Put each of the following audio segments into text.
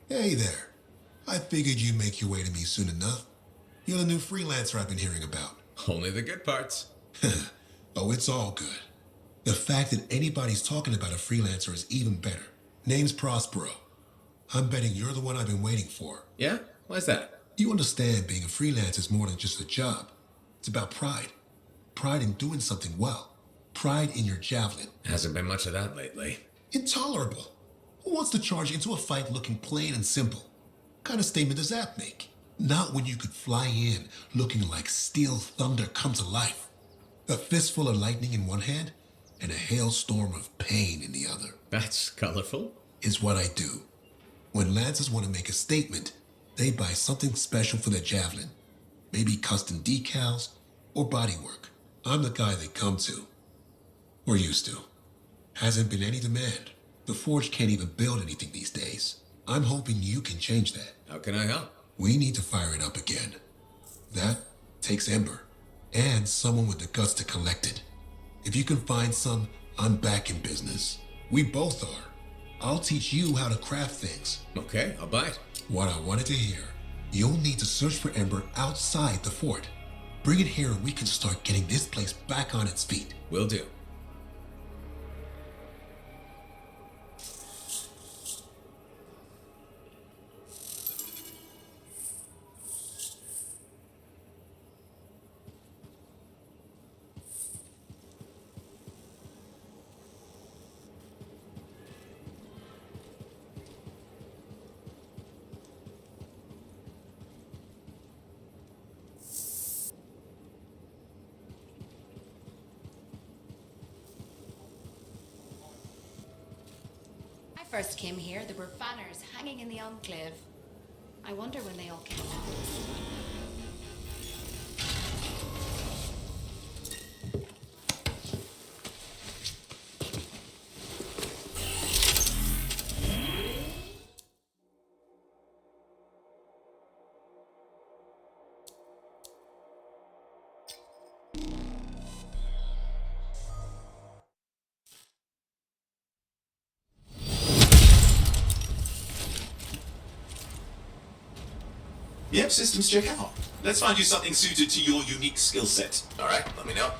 Hey there. I figured you'd make your way to me soon enough. You're the new freelancer I've been hearing about. Only the good parts. Oh, it's all good. The fact that anybody's talking about a freelancer is even better. Name's Prospero. I'm betting you're the one I've been waiting for. Yeah? Why's that? You understand being a freelancer is more than just a job. It's about pride. Pride in doing something well. Pride in your javelin. Hasn't been much of that lately. Intolerable. Who wants to charge into a fight looking plain and simple? What kind of statement does that make? Not when you could fly in looking like steel thunder come to life. A fistful of lightning in one hand and a hailstorm of pain in the other. That's colorful. Is what I do. When lancers want to make a statement, they buy something special for their javelin. Maybe custom decals or bodywork. I'm the guy they come to. Or used to. Hasn't been any demand. The Forge can't even build anything these days. I'm hoping you can change that. How can I help? We need to fire it up again. That takes Ember. And someone with the guts to collect it. If you can find some, I'm back in business. We both are. I'll teach you how to craft things. Okay, I'll bite. What I wanted to hear. You'll need to search for Ember outside the fort. Bring it here and we can start getting this place back on its feet. Will do. When I first came here, there were banners hanging in the enclave. I wonder when they all came down. Yep, systems check out. Let's find you something suited to your unique skill set. Alright, let me know.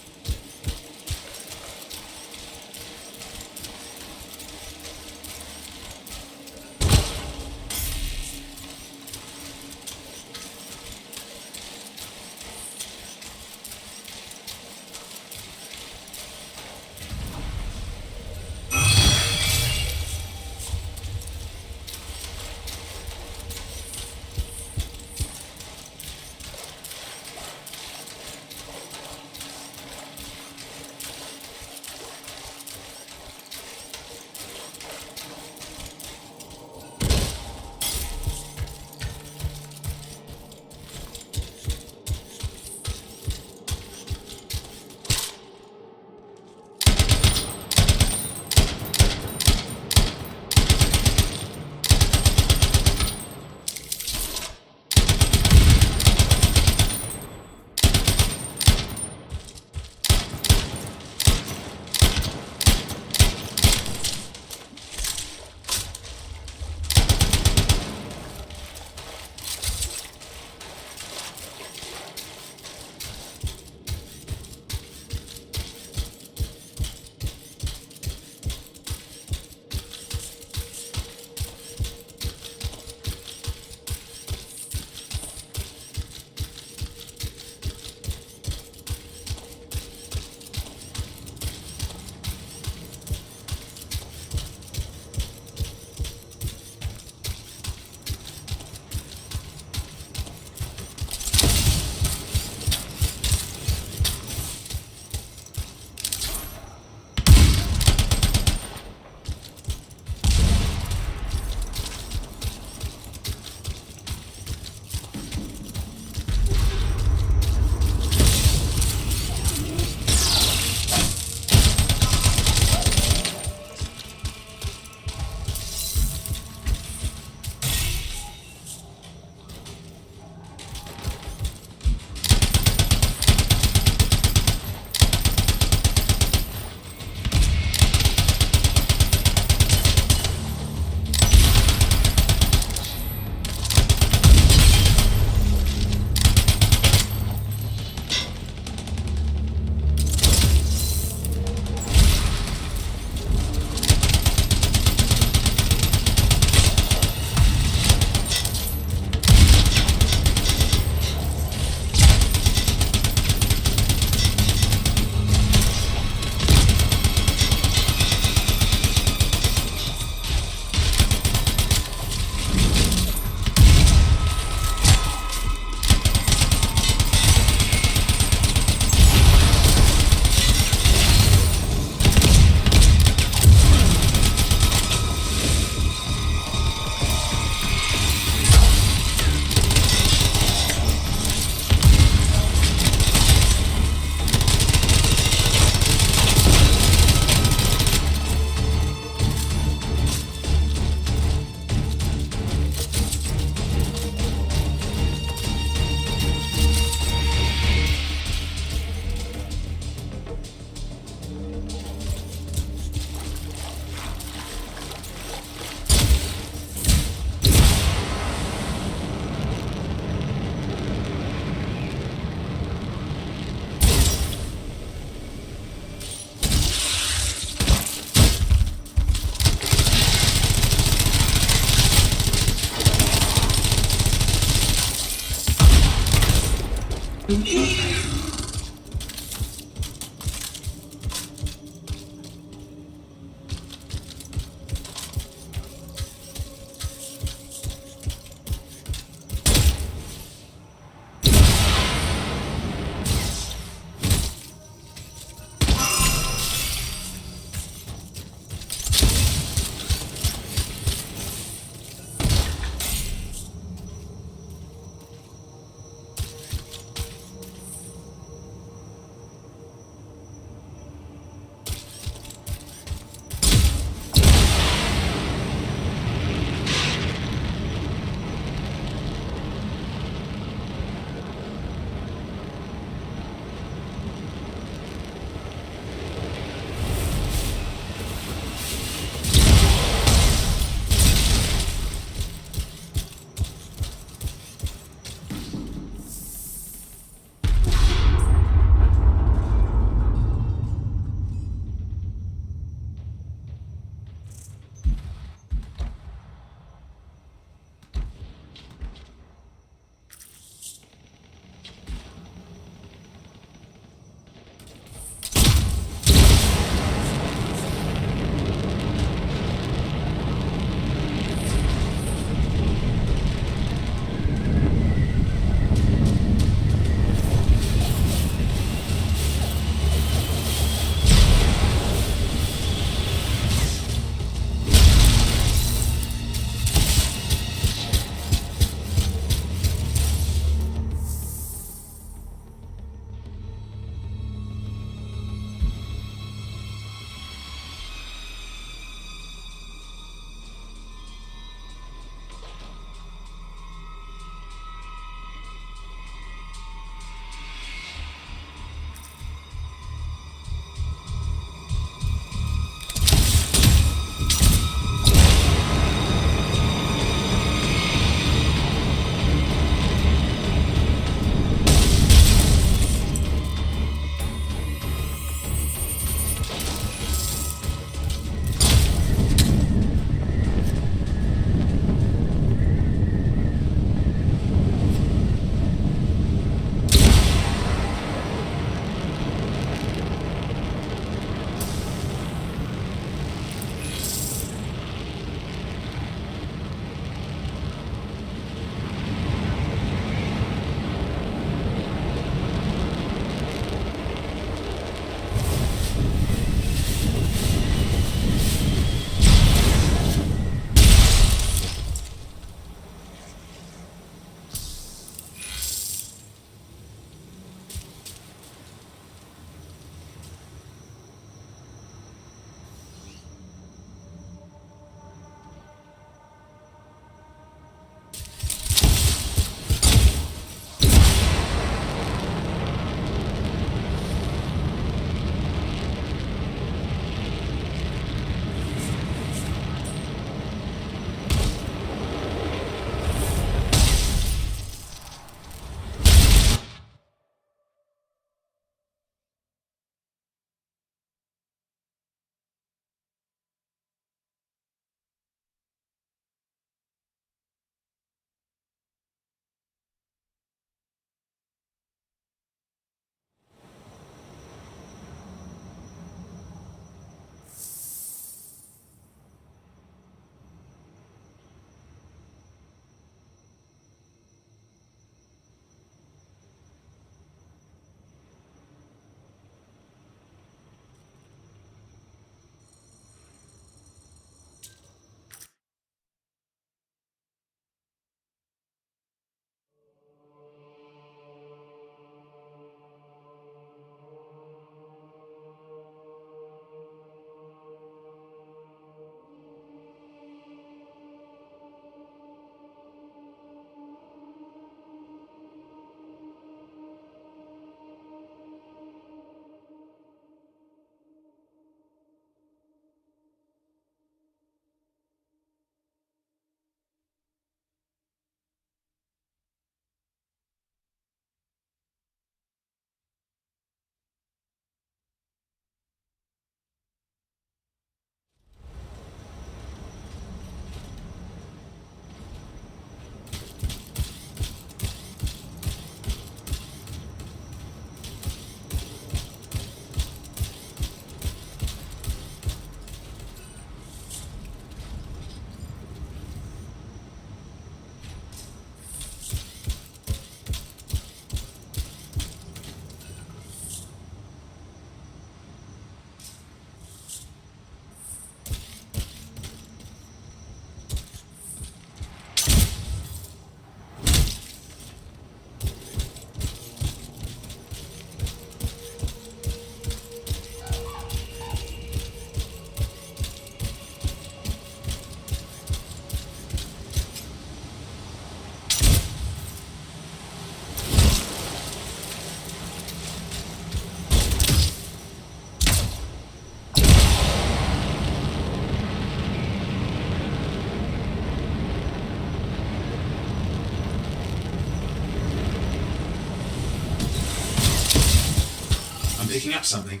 picking up something.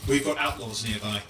We've got outlaws nearby.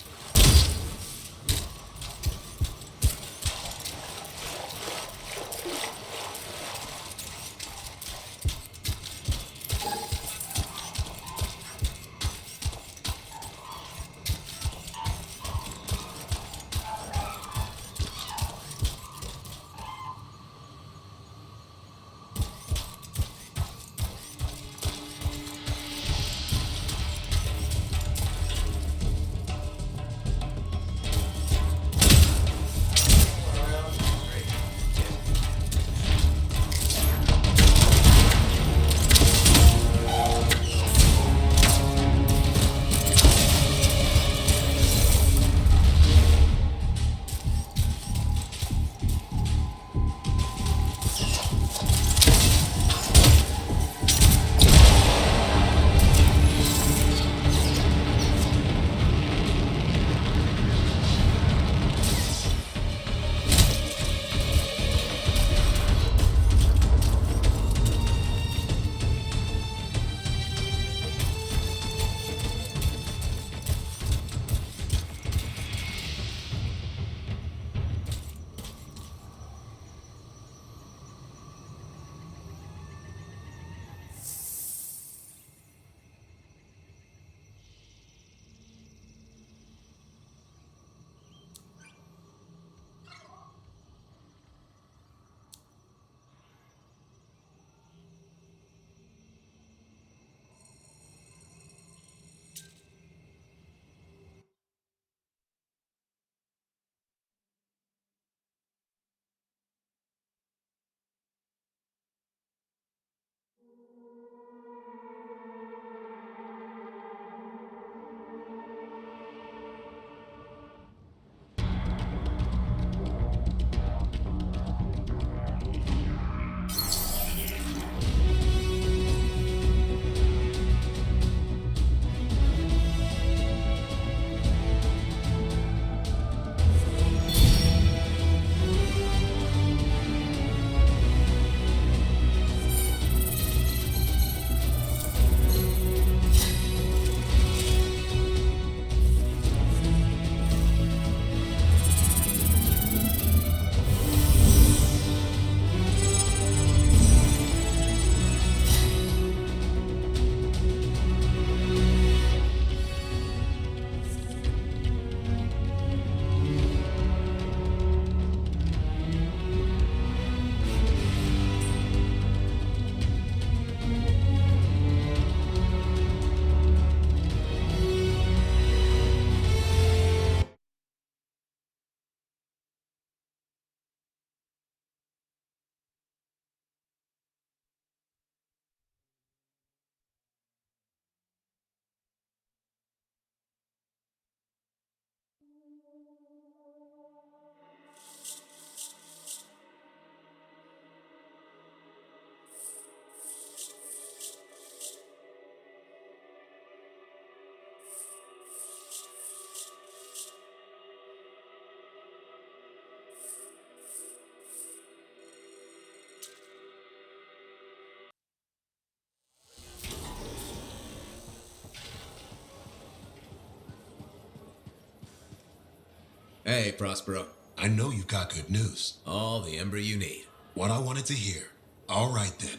Hey, Prospero. I know you got good news. All the ember you need. What I wanted to hear. All right then.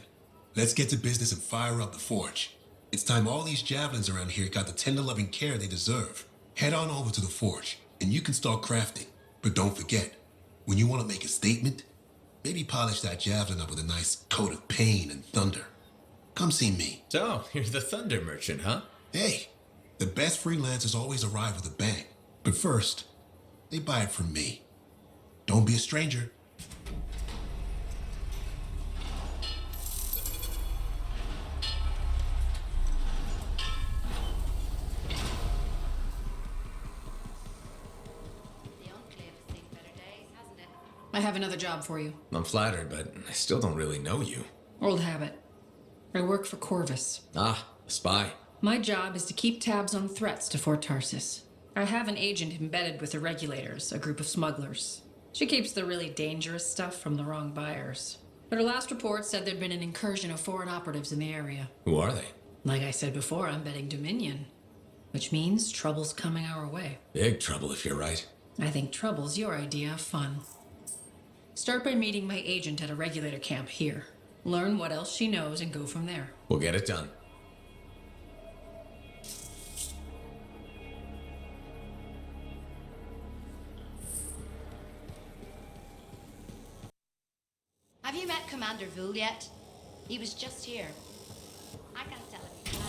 Let's get to business and fire up the forge. It's time all these javelins around here got the tender loving care they deserve. Head on over to the forge, and you can start crafting. But don't forget, when you want to make a statement, maybe polish that javelin up with a nice coat of pain and thunder. Come see me. So, you're the thunder merchant, huh? Hey, the best freelancers always arrive with a bang. But first, they buy it from me. Don't be a stranger. The Enclave has seen better days, hasn't it? I have another job for you. I'm flattered, but I still don't really know you. Old habit. I work for Corvus. Ah, a spy. My job is to keep tabs on threats to Fort Tarsis. I have an agent embedded with the regulators, a group of smugglers. She keeps the really dangerous stuff from the wrong buyers. But her last report said there'd been an incursion of foreign operatives in the area. Who are they? Like I said before, I'm betting Dominion. which means trouble's coming our way. Big trouble if you're right. I think trouble's your idea of fun. Start by meeting my agent at a regulator camp here. Learn what else she knows and go from there. We'll get it done. Have you met Commander Vul yet? He was just here. I can't tell if you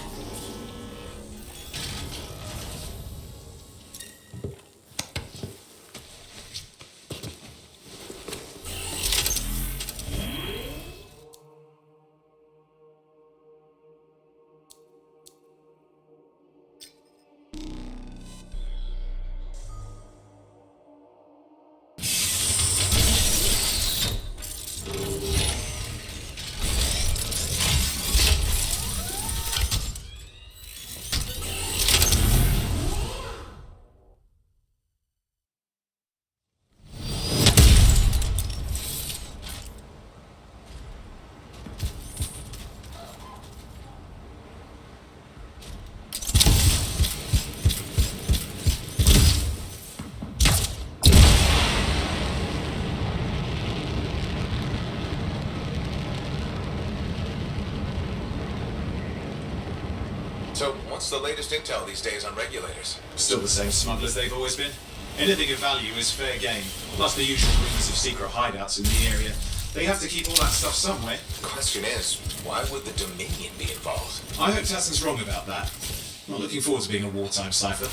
So, what's the latest intel these days on regulators? Still the same smugglers they've always been. Anything of value is fair game. Plus the usual rumors of secret hideouts in the area. They have to keep all that stuff somewhere. The question is, why would the Dominion be involved? I hope Tassin's wrong about that. Not looking forward to being a wartime cipher.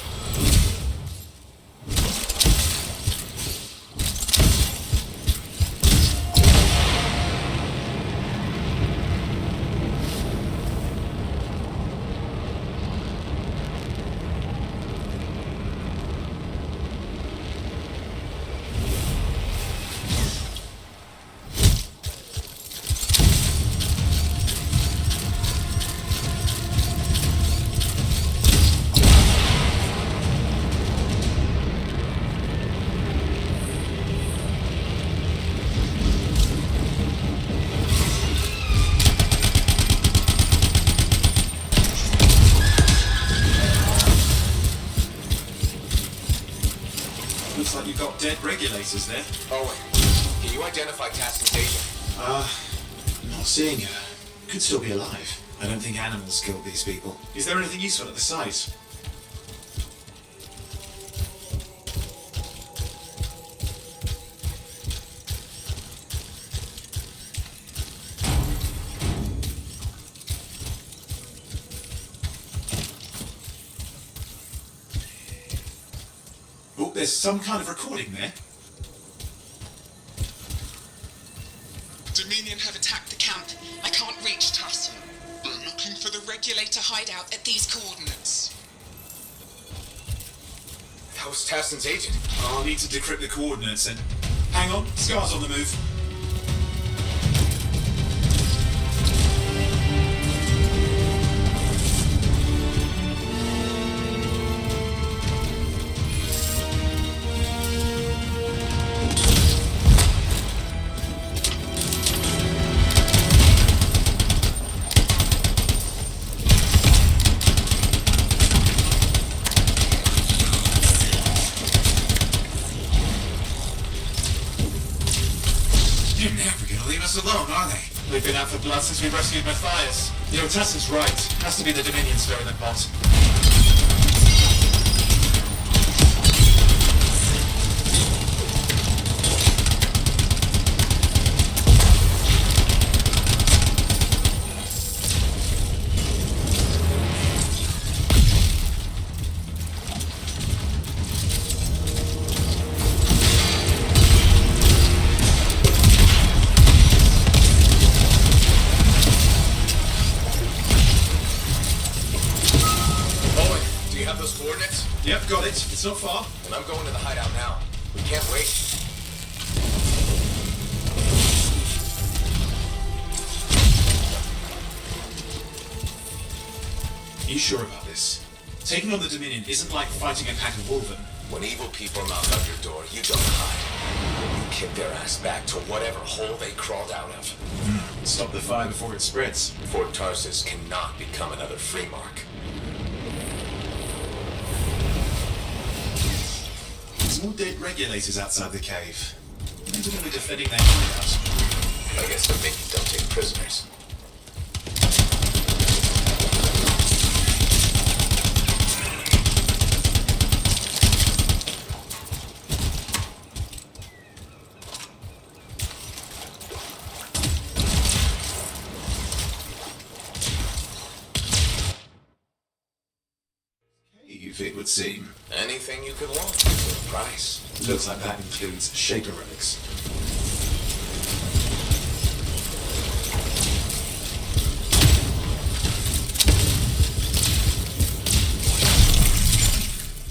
Looks like you've got dead regulators there. Owen, can you identify Tassin's agent? I'm not seeing her. Could still be alive. I don't think animals killed these people. Is there anything useful at the site? Oh, there's some kind of recording there. Dominion have attacked the camp. I can't reach Tassin. We're looking for the regulator hideout at these coordinates. That was Tassin's agent. I'll need to decrypt the coordinates and... Hang on, Scar's on the move. They're never gonna leave us alone, are they? They've been out for blood since we rescued Matthias. You know, Tassin's right. Has to be the Dominion stirring the pot. Owen, do you have those coordinates? Yep, got it. It's not far. And I'm going to the hideout now. We can't wait. Are you sure about this? Taking on the Dominion isn't like fighting a pack of wolven. When evil people knock on your door, you don't hide. You kick their ass back to whatever hole they crawled out of. Stop the fire before it spreads. Fort Tarsus cannot become another free mark. More dead regulators outside the cave. Maybe they'll be defending their hideout. I guess the Mickey don't take prisoners. Cave, it would seem. Anything you could want for a price. Looks like that includes Shaper relics.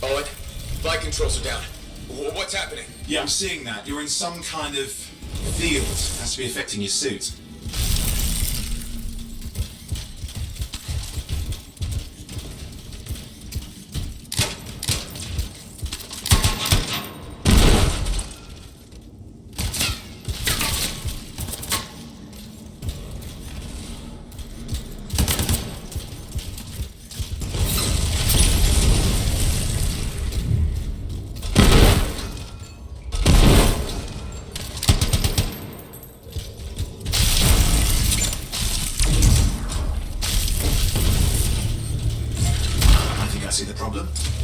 Owen, flight controls are down. What's happening? Yeah, I'm seeing that. You're in some kind of field. Has to be affecting your suit.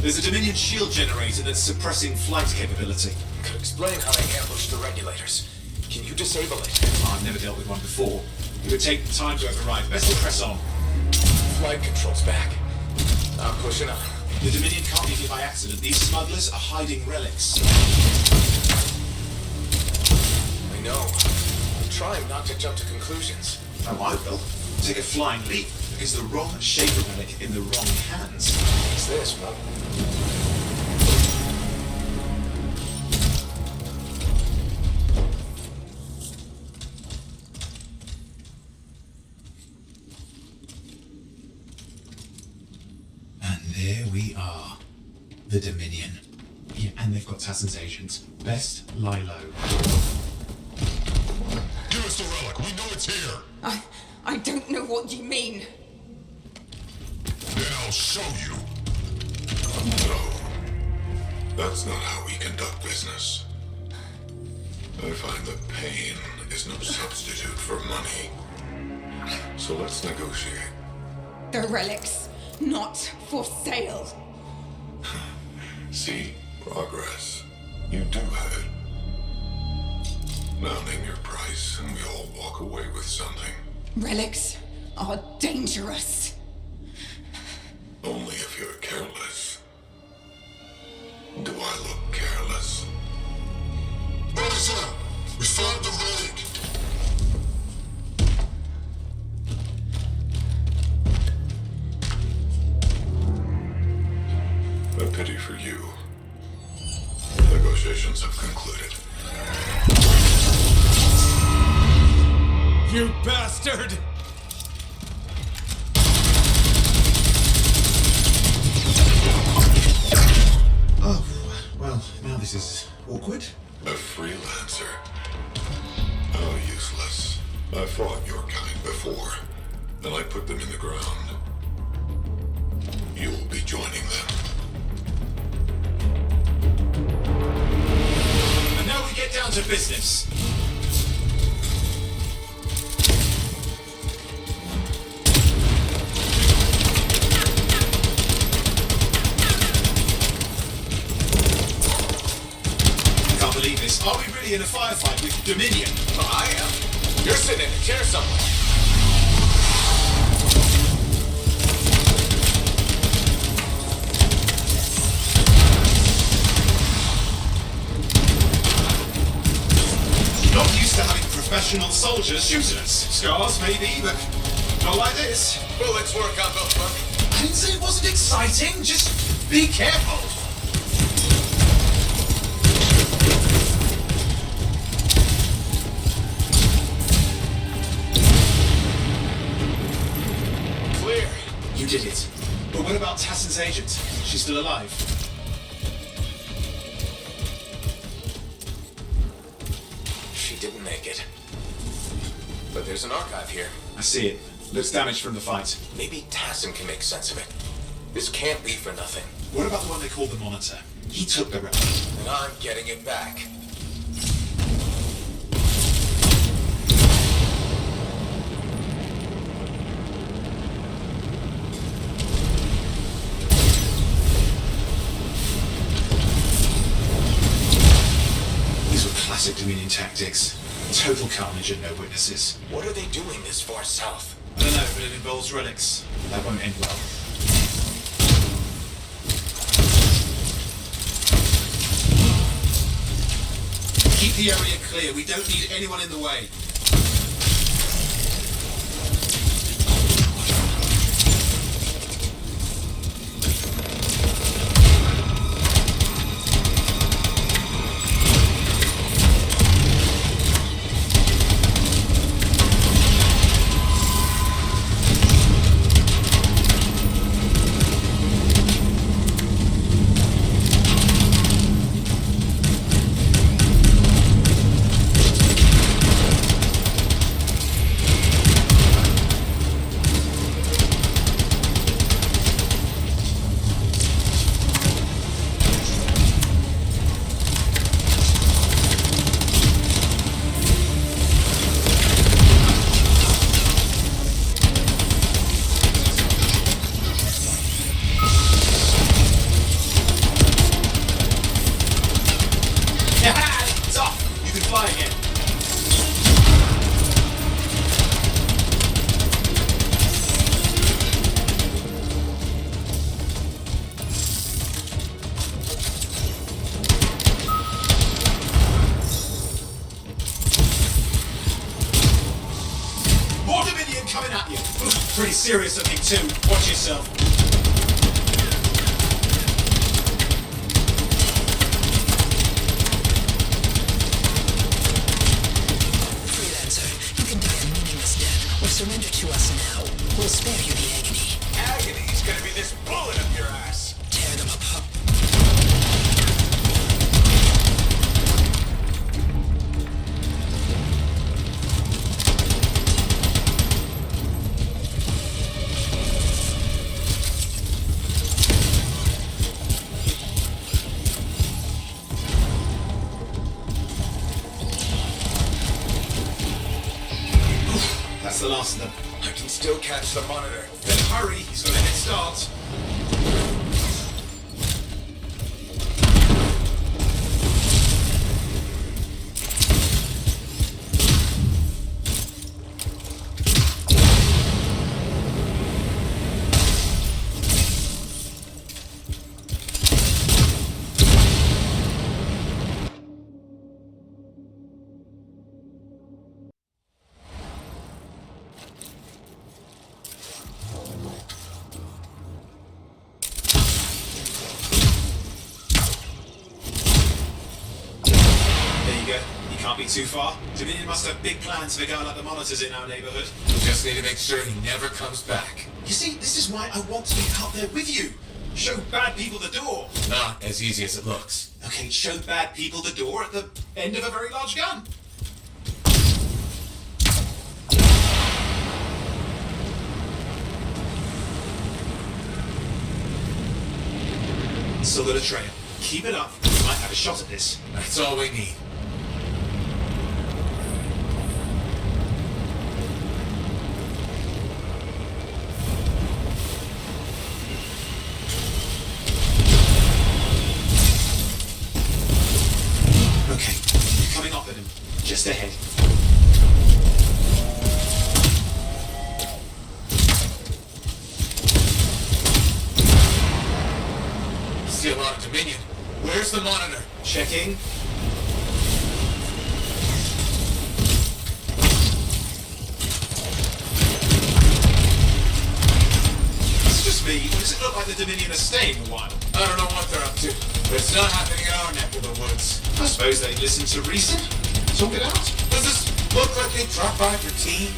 There's a Dominion shield generator that's suppressing flight capability. Could explain how they ambushed the regulators. Can you disable it? I've never dealt with one before. It would take time to override. Best to press on. Flight controls back. I'm pushing on. The Dominion can't be here by accident. These smugglers are hiding relics. I know. I'm trying not to jump to conclusions. Oh, I will. Take a flying leap. Because the wrong Shaper relic in the wrong hands. What's this, Mo? And there we are. The Dominion. Yeah, and they've got Tassin's agents. Best lie low. Give us the relic. We know it's here. I don't know what you mean. Then I'll show you. No. That's not how we conduct business. I find that pain is no substitute for money. So let's negotiate. The relics, not for sale. See? Progress. You do have it. Now name your price and we all walk away with something. Relics are dangerous. Only if you're careless. Do I look careless? Officer! We found the relic! A pity for you. Negotiations have concluded. You bastard! Oh, well, now this is awkward. A freelancer? How useless. I fought your kind before, and I put them in the ground. You'll be joining them. And now we get down to business. Can't believe this. Are we really in a firefight with Dominion? Oh, I am. You're sitting in a chair somewhere. Not used to having professional soldiers shooting us. Scars, maybe, but not like this. Bullets work on both of them. I didn't say it wasn't exciting. Just be careful. Clear. You did it. But what about Tassin's agent? She's still alive. She didn't make it. But there's an archive here. I see it. Looks damaged from the fight. Maybe Tassin can make sense of it. This can't be for nothing. What about the one they called the Monitor? He took the relic. And I'm getting it back. These were classic Dominion tactics. Total carnage and no witnesses. What are they doing this far south? I don't know, but it involves relics. That won't end well. Keep the area clear. We don't need anyone in the way. It's off! You can fly again. More Dominion coming at you. Pretty serious looking too. Watch yourself. Freelancer, you can die a meaningless death or surrender to us now. We'll spare you the agony. Agony's gonna be this bullet up your ass. Tear them apart. That's the last of them. I can still catch the monitor. Then hurry, he's got a head start. There you go. You can't be too far. Dominion must have big plans for a guy like the monitors in our neighborhood. We just need to make sure he never comes back. You see, this is why I want to be out there with you. Show bad people the door. Not as easy as it looks. Okay, show bad people the door at the end of a very large gun. Still got a trail. Keep it up. We might have a shot at this. That's all we need. Okay, you're coming up at him. Just ahead. See a lot of Dominion. Where's the monitor? Checking. It's just me. Does it look like the Dominion are staying a while? I don't know what they're up to, but it's not happening in our neck of the woods. I suppose they listen to reason. Talk it out. Does this look like they dropped by for tea?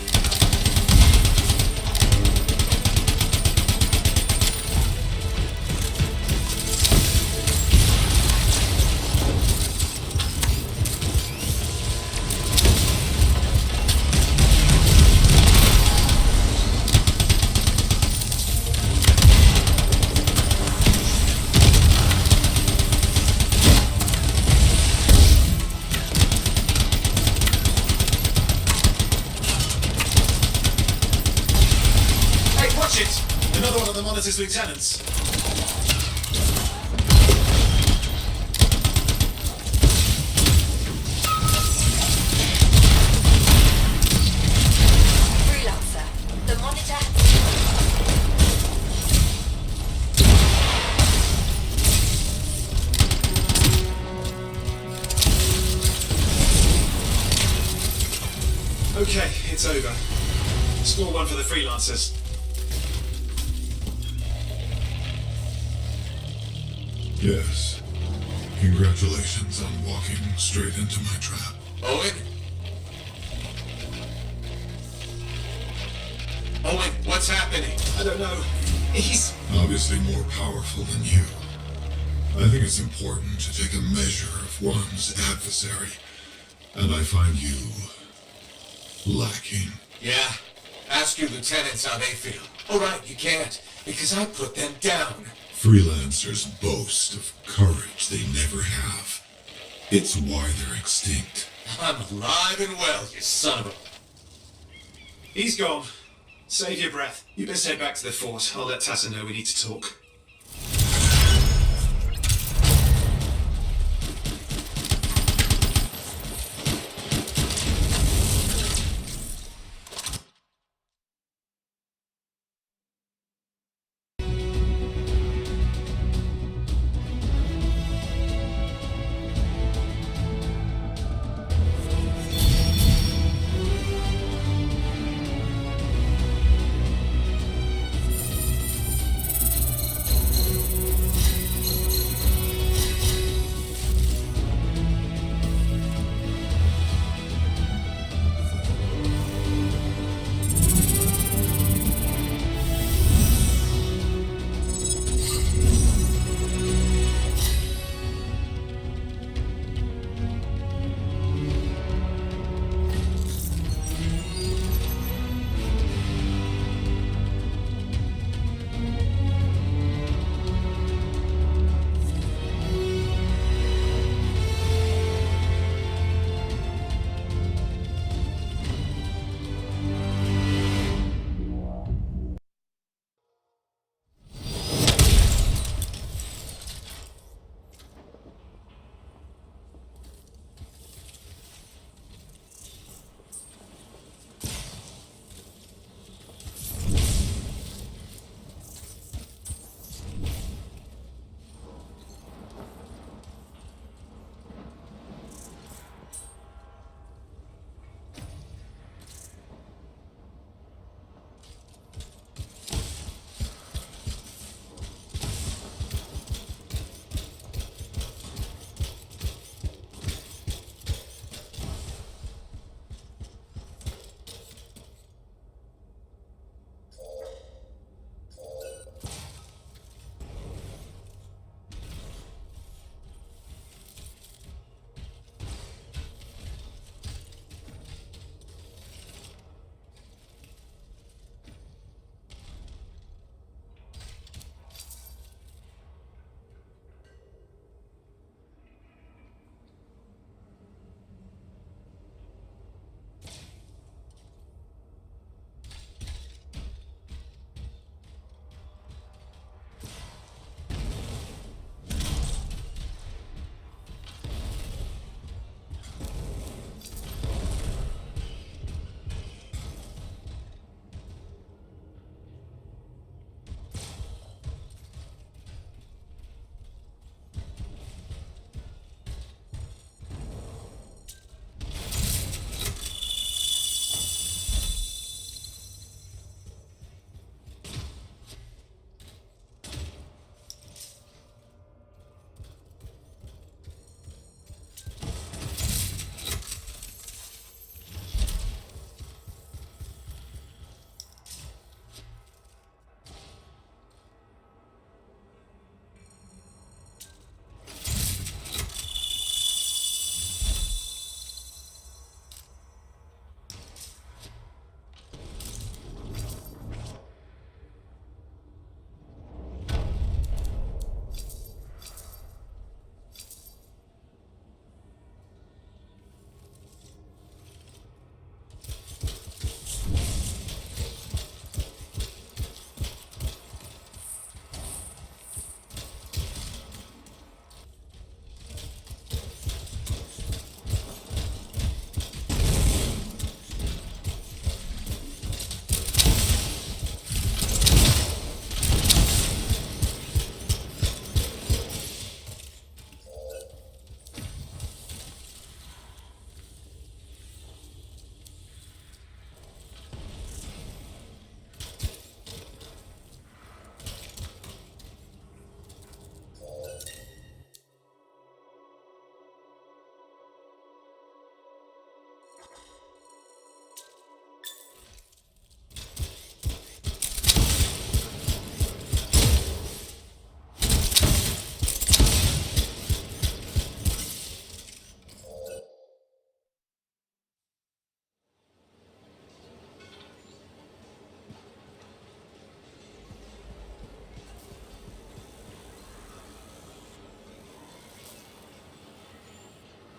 Shit! Another one of the Monitor's lieutenants. Freelancer. The Monitor. Okay, it's over. Score 1 for the freelancers. Yes. Congratulations on walking straight into my trap. Owen? Owen, what's happening? I don't know. He's... Obviously more powerful than you. I think it's important to take a measure of one's adversary. And I find you lacking. Yeah. Ask your lieutenants how they feel. All right, you can't, because I put them down. Freelancers boast of courage they never have. It's why they're extinct. I'm alive and well, you son of a... He's gone. Save your breath. You best head back to the fort. I'll let Tassa know we need to talk.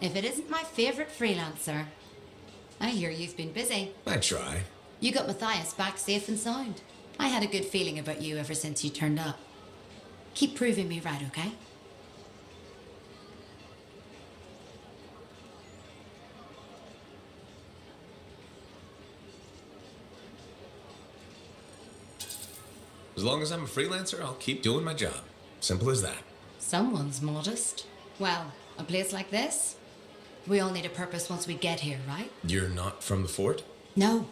If it isn't my favourite freelancer. I hear you've been busy. I try. You got Matthias back safe and sound. I had a good feeling about you ever since you turned up. Keep proving me right, okay? As long as I'm a freelancer, I'll keep doing my job. Simple as that. Someone's modest. Well, a place like this, we all need a purpose once we get here, right? You're not from the fort? No,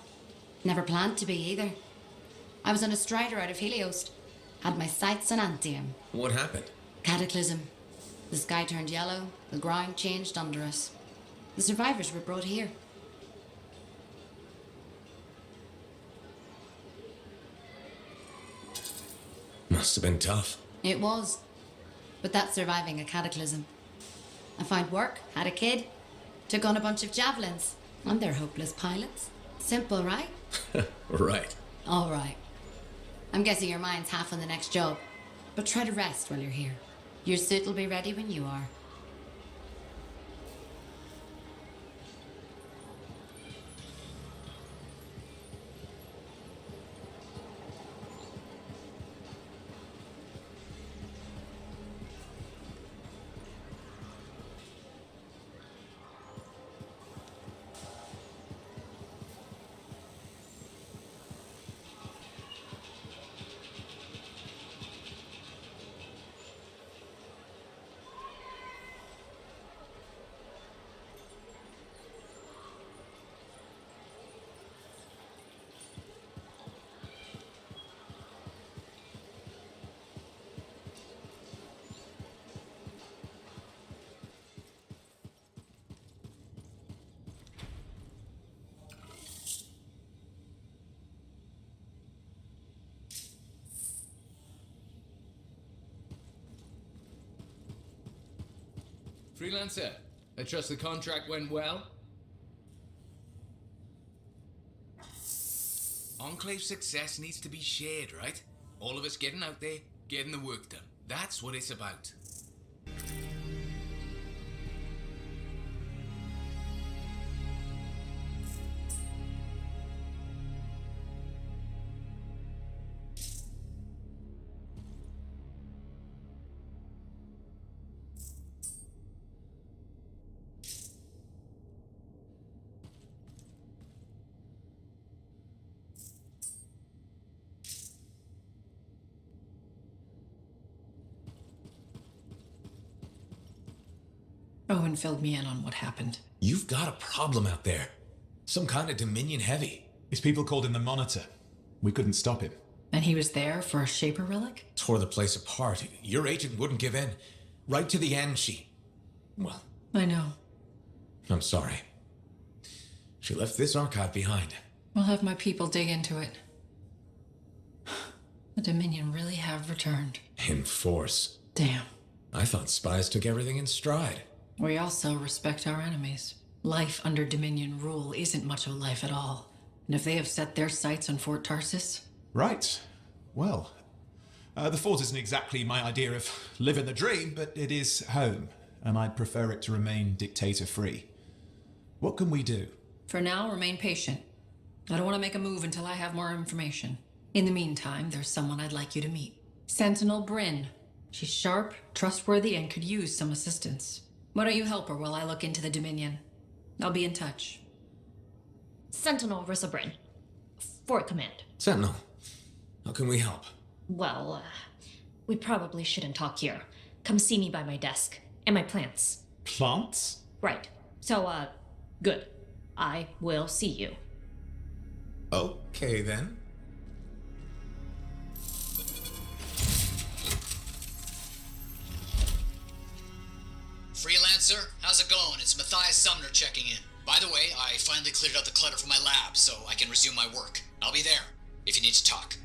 never planned to be either. I was on a strider out of Helios. Had my sights on Anthem. What happened? Cataclysm. The sky turned yellow, the ground changed under us. The survivors were brought here. Must have been tough. It was. But that's surviving a cataclysm. I found work, had a kid, took on a bunch of javelins, and they're hopeless pilots. Simple, right? Right. All right. I'm guessing your mind's half on the next job. But try to rest while you're here. Your suit will be ready when you are. Freelancer, I trust the contract went well? Enclave success needs to be shared, right? All of us getting out there, getting the work done. That's what it's about. Owen filled me in on what happened. You've got a problem out there. Some kind of Dominion heavy. His people called him the Monitor. We couldn't stop him. And he was there for a Shaper relic? Tore the place apart. Your agent wouldn't give in. Right to the end, well, I know. I'm sorry. She left this archive behind. I'll have my people dig into it. The Dominion really have returned. In force. Damn. I thought spies took everything in stride. We also respect our enemies. Life under Dominion rule isn't much of a life at all. And if they have set their sights on Fort Tarsis... Right. Well, the fort isn't exactly my idea of living the dream, but it is home, and I'd prefer it to remain dictator-free. What can we do? For now, remain patient. I don't want to make a move until I have more information. In the meantime, there's someone I'd like you to meet. Sentinel Bryn. She's sharp, trustworthy, and could use some assistance. Why don't you help her while I look into the Dominion? I'll be in touch. Sentinel Risabrin. Fort Command. Sentinel, how can we help? Well, we probably shouldn't talk here. Come see me by my desk. And my plants. Plants? Right. So, good. I will see you. Okay, then. Freelancer, how's it going? It's Matthias Sumner checking in. By the way, I finally cleared out the clutter from my lab, so I can resume my work. I'll be there, if you need to talk.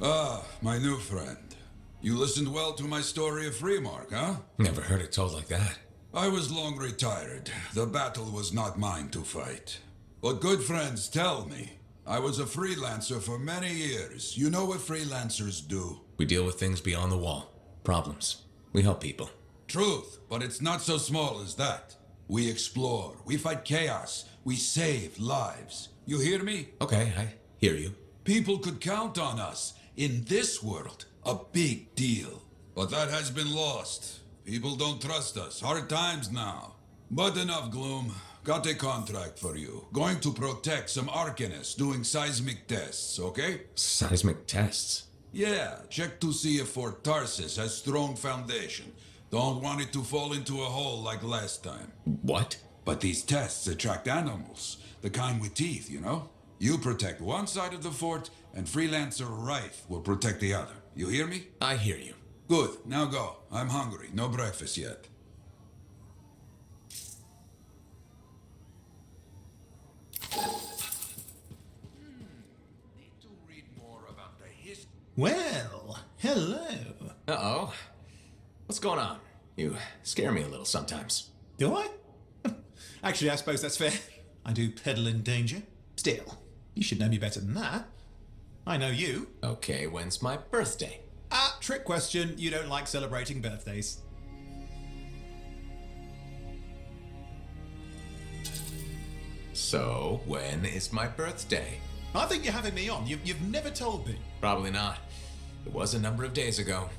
Ah, my new friend. You listened well to my story of Freemark, huh? Never heard it told like that. I was long retired. The battle was not mine to fight. But good friends tell me, I was a freelancer for many years. You know what freelancers do? We deal with things beyond the wall. Problems. We help people. Truth, but it's not so small as that. We explore, we fight chaos, we save lives. You hear me? Okay, I hear you. People could count on us. In this world, a big deal. But that has been lost. People don't trust us. Hard times now. But enough gloom. Got a contract for you. Going to protect some Arcanists doing seismic tests, okay? Seismic tests? Yeah, check to see if Fort Tarsis has strong foundation. Don't want it to fall into a hole like last time. What? But these tests attract animals. The kind with teeth, you know? You protect one side of the fort, and Freelancer Rife will protect the other. You hear me? I hear you. Good, now go. I'm hungry. No breakfast yet. Need to read more about the history. Well, hello. Uh-oh. What's going on? You scare me a little sometimes. Do I? Actually, I suppose that's fair. I do peddle in danger. Still, you should know me better than that. I know you. Okay, when's my birthday? Trick question. You don't like celebrating birthdays. So, when is my birthday? I think you're having me on. You've never told me. Probably not. It was a number of days ago.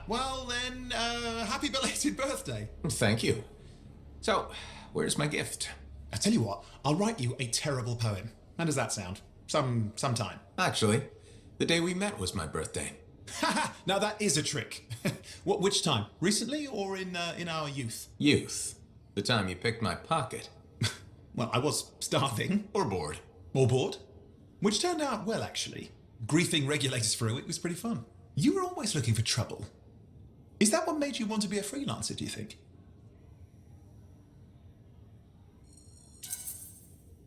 Well then, happy belated birthday. Thank you. So, where's my gift? I tell you what, I'll write you a terrible poem. How does that sound? Sometime. Actually, the day we met was my birthday. Now that is a trick. Which time? Recently or in our youth? Youth. The time you picked my pocket. Well, I was starving. Or bored. Or bored. Which turned out well, actually. Griefing regulators for a week was pretty fun. You were always looking for trouble. Is that what made you want to be a freelancer, do you think?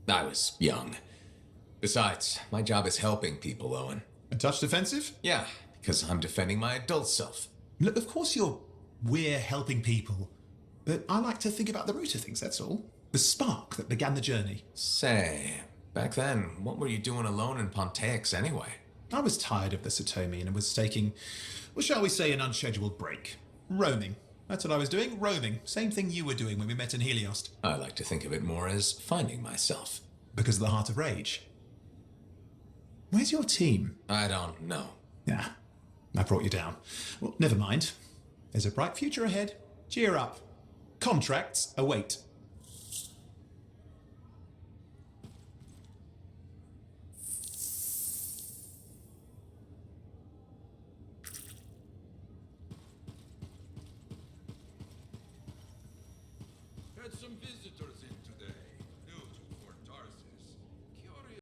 I was young. Besides, my job is helping people, Owen. A touch defensive? Yeah, because I'm defending my adult self. Look, of course we're helping people, but I like to think about the root of things, that's all. The spark that began the journey. Say, back then, what were you doing alone in Pontaix anyway? I was tired of the Satomian and was taking, well, shall we say, an unscheduled break. Roaming. That's what I was doing, roaming. Same thing you were doing when we met in Heliost. I like to think of it more as finding myself. Because of the Heart of Rage. Where's your team? I don't know. Yeah, I brought you down. Well, never mind. There's a bright future ahead. Cheer up. Contracts await. Had some visitors in